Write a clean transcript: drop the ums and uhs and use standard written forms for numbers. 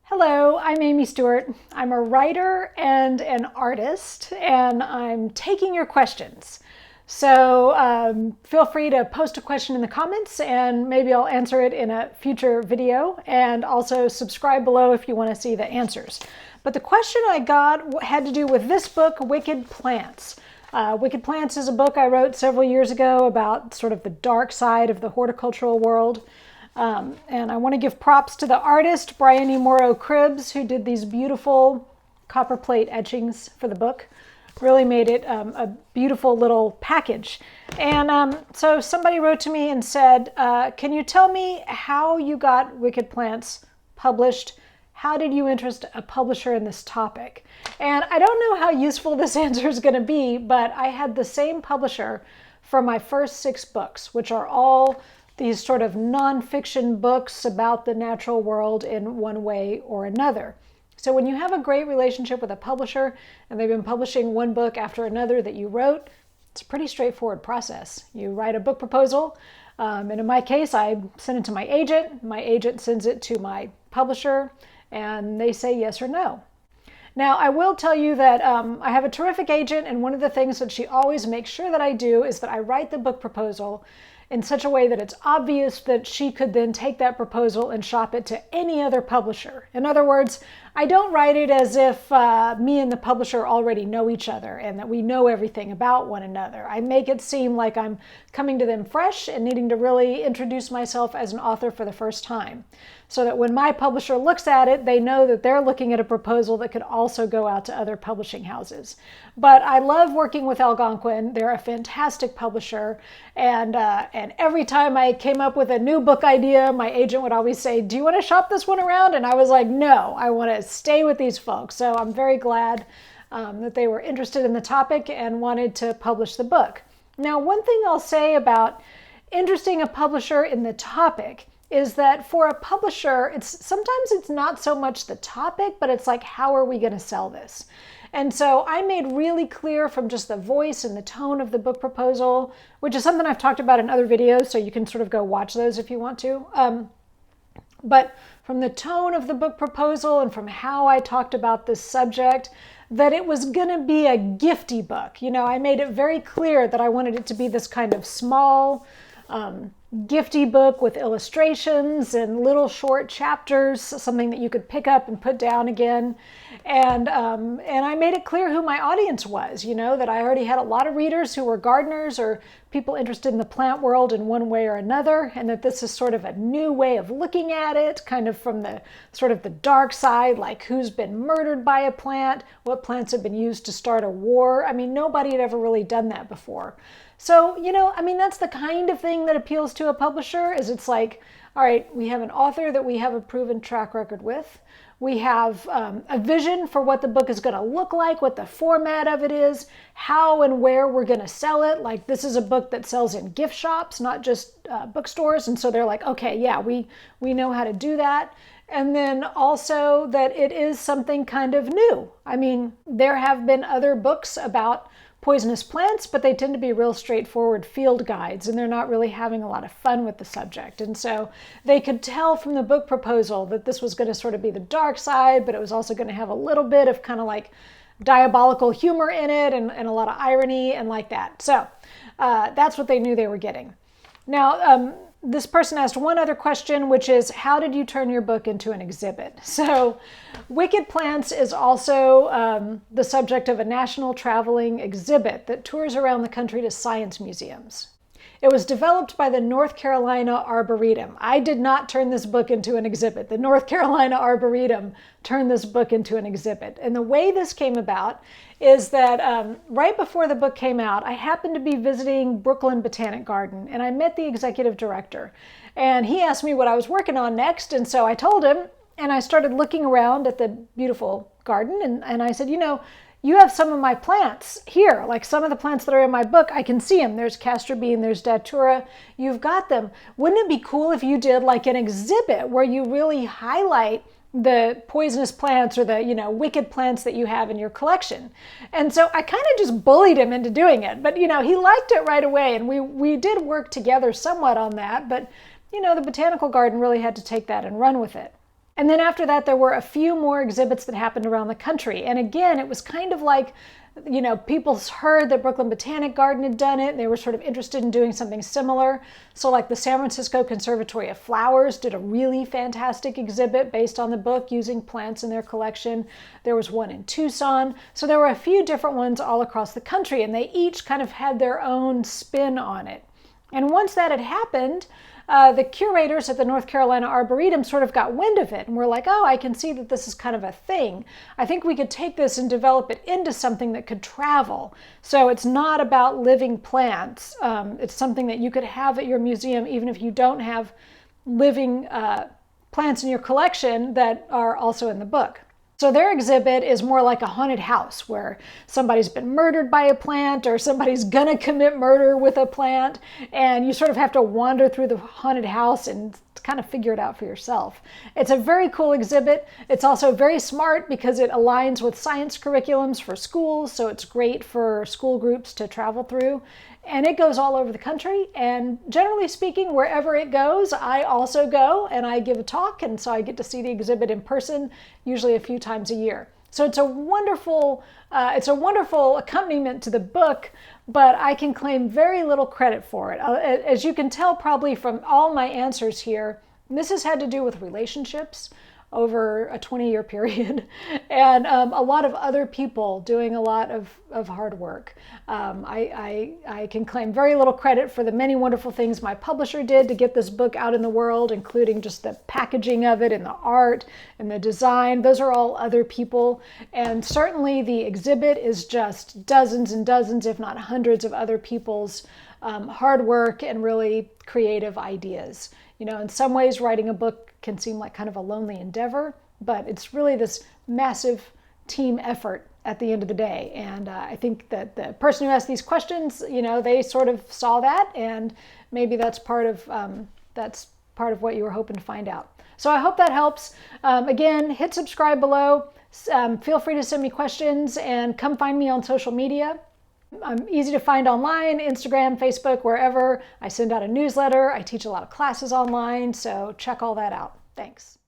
Hello, I'm Amy Stewart. I'm a writer and an artist, and I'm taking your questions. So feel free to post a question in the comments, and maybe I'll answer it in a future video. And also subscribe below if you want to see the answers. But the question I got had to do with this book, Wicked Plants. Wicked Plants is a book I wrote several years ago about sort of the dark side of the horticultural world. And I want to give props to the artist, Bryony Morrow Cribbs, who did these beautiful copperplate etchings for the book. Really made it a beautiful little package. And so somebody wrote to me and said, can you tell me how you got Wicked Plants published? How did you interest a publisher in this topic? And I don't know how useful this answer is going to be, but I had the same publisher for my first 6 books, which are all these sort of nonfiction books about the natural world in one way or another. So when you have a great relationship with a publisher and they've been publishing one book after another that you wrote, it's a pretty straightforward process. You write a book proposal, and in my case, I send it to my agent. My agent sends it to my publisher, and they say yes or no. Now, I will tell you that I have a terrific agent, and one of the things that she always makes sure that I do is that I write the book proposal in such a way that it's obvious that she could then take that proposal and shop it to any other publisher. In other words, I don't write it as if me and the publisher already know each other and that we know everything about one another. I make it seem like I'm coming to them fresh and needing to really introduce myself as an author for the first time, so that when my publisher looks at it, they know that they're looking at a proposal that could also go out to other publishing houses. But I love working with Algonquin. They're a fantastic publisher, and every time I came up with a new book idea, my agent would always say, do you want to shop this one around? And I was like, no, I want to stay with these folks. So I'm very glad that they were interested in the topic and wanted to publish the book. Now, one thing I'll say about interesting a publisher in the topic is that for a publisher, sometimes it's not so much the topic, but it's like, how are we going to sell this? And so I made really clear from just the voice and the tone of the book proposal, which is something I've talked about in other videos, so you can sort of go watch those if you want to. But from the tone of the book proposal and from how I talked about this subject, that it was going to be a gifty book. You know, I made it very clear that I wanted it to be this kind of small, gifty book with illustrations and little short chapters, something that you could pick up and put down again. And I made it clear who my audience was, you know, that I already had a lot of readers who were gardeners or people interested in the plant world in one way or another, and that this is sort of a new way of looking at it, kind of from the sort of the dark side, like who's been murdered by a plant, what plants have been used to start a war. I mean, nobody had ever really done that before. So, you know, I mean, that's the kind of thing that appeals to a publisher, is it's like, all right, we have an author that we have a proven track record with. We have a vision for what the book is going to look like, what the format of it is, how and where we're going to sell it. Like, this is a book that sells in gift shops, not just bookstores. And so they're like, okay, yeah, we know how to do that. And then also that it is something kind of new. I mean, there have been other books about poisonous plants, but they tend to be real straightforward field guides, and they're not really having a lot of fun with the subject. And so they could tell from the book proposal that this was going to sort of be the dark side, but it was also going to have a little bit of kind of like diabolical humor in it and a lot of irony and like that. So that's what they knew they were getting. Now, this person asked one other question, which is, how did you turn your book into an exhibit? So Wicked Plants is also the subject of a national traveling exhibit that tours around the country to science museums. It was developed by the North Carolina Arboretum. I did not turn this book into an exhibit. The North Carolina Arboretum turned this book into an exhibit. And the way this came about is that right before the book came out, I happened to be visiting Brooklyn Botanic Garden, and I met the executive director. And he asked me what I was working on next, and so I told him, and I started looking around at the beautiful garden, and I said, you know, you have some of my plants here, like some of the plants that are in my book, I can see them. There's castor bean, there's datura, you've got them. Wouldn't it be cool if you did like an exhibit where you really highlight the poisonous plants or the, you know, wicked plants that you have in your collection? And so I kind of just bullied him into doing it, but you know, he liked it right away, and we did work together somewhat on that, but you know, the botanical garden really had to take that and run with it. And then after that, there were a few more exhibits that happened around the country. And again, it was kind of like, people heard that Brooklyn Botanic Garden had done it, and they were sort of interested in doing something similar. So like the San Francisco Conservatory of Flowers did a really fantastic exhibit based on the book using plants in their collection. There was one in Tucson. So there were a few different ones all across the country, and they each kind of had their own spin on it. And once that had happened, the curators at the North Carolina Arboretum sort of got wind of it and were like, oh, I can see that this is kind of a thing. I think we could take this and develop it into something that could travel. So it's not about living plants. It's something that you could have at your museum even if you don't have living plants in your collection that are also in the book. So their exhibit is more like a haunted house where somebody's been murdered by a plant or somebody's gonna commit murder with a plant, and you sort of have to wander through the haunted house and kind of figure it out for yourself. It's a very cool exhibit. It's also very smart because it aligns with science curriculums for schools, so it's great for school groups to travel through. And it goes all over the country, and generally speaking, wherever it goes, I also go and I give a talk, and so I get to see the exhibit in person, usually a few times a year. So it's a wonderful accompaniment to the book, but I can claim very little credit for it. As you can tell probably from all my answers here, this has had to do with relationships over a 20-year period, and a lot of other people doing a lot of hard work. I can claim very little credit for the many wonderful things my publisher did to get this book out in the world, including just the packaging of it and the art and the design. Those are all other people. And certainly the exhibit is just dozens and dozens, if not hundreds of other people's hard work and really creative ideas. In some ways, writing a book can seem like kind of a lonely endeavor, but it's really this massive team effort at the end of the day. And I think that the person who asked these questions, they sort of saw that, and maybe that's part of what you were hoping to find out. So I hope that helps. Again, hit subscribe below. Feel free to send me questions and come find me on social media. I'm easy to find online, Instagram, Facebook, wherever. I send out a newsletter. I teach a lot of classes online, so check all that out. Thanks.